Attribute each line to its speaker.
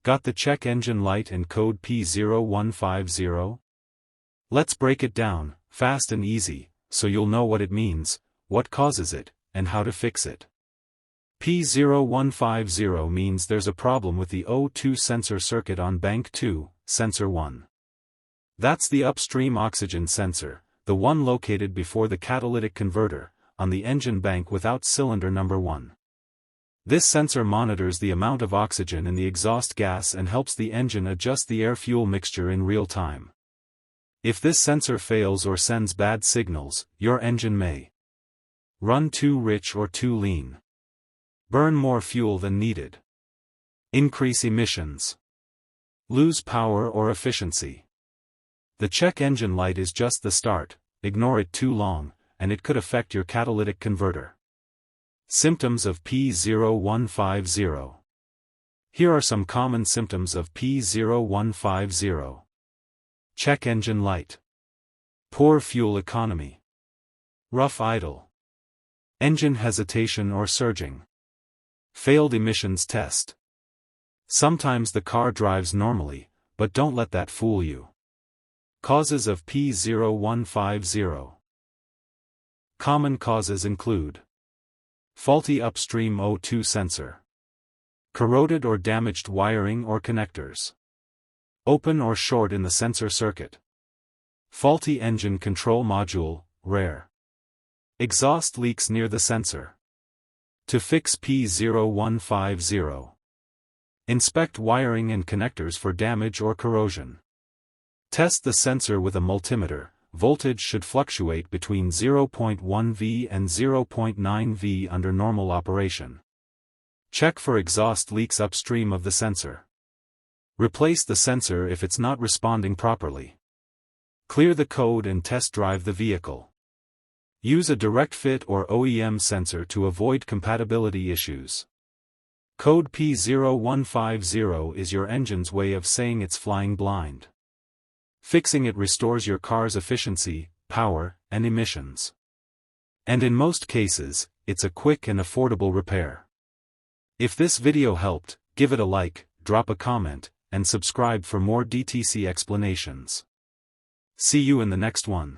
Speaker 1: Got the check engine light and code P0150? Let's break it down, fast and easy, so you'll know what it means, what causes it, and how to fix it. P0150 means there's a problem with the O2 sensor circuit on bank 2, sensor 1. That's the upstream oxygen sensor, the one located before the catalytic converter, on the engine bank without cylinder number 1. This sensor monitors the amount of oxygen in the exhaust gas and helps the engine adjust the air-fuel mixture in real time. If this sensor fails or sends bad signals, your engine may run too rich or too lean, burn more fuel than needed, increase emissions, lose power or efficiency. The check engine light is just the start. Ignore it too long, and it could affect your catalytic converter. Symptoms of P0150. Here are some common symptoms of P0150. Check engine light. Poor fuel economy. Rough idle. Engine hesitation or surging. Failed emissions test. Sometimes the car drives normally, but don't let that fool you. Causes of P0150. Common causes include: faulty upstream O2 sensor, corroded or damaged wiring or connectors, open or short in the sensor circuit, faulty engine control module, rare, exhaust leaks near the sensor. To fix P0150, inspect wiring and connectors for damage or corrosion. Test the sensor with a multimeter. Voltage should fluctuate between 0.1 V and 0.9 V under normal operation. Check for exhaust leaks upstream of the sensor. Replace the sensor if it's not responding properly. Clear the code and test drive the vehicle. Use a direct fit or OEM sensor to avoid compatibility issues. Code P0150 is your engine's way of saying it's flying blind. Fixing it restores your car's efficiency, power, and emissions. And in most cases, it's a quick and affordable repair. If this video helped, give it a like, drop a comment, and subscribe for more DTC explanations. See you in the next one.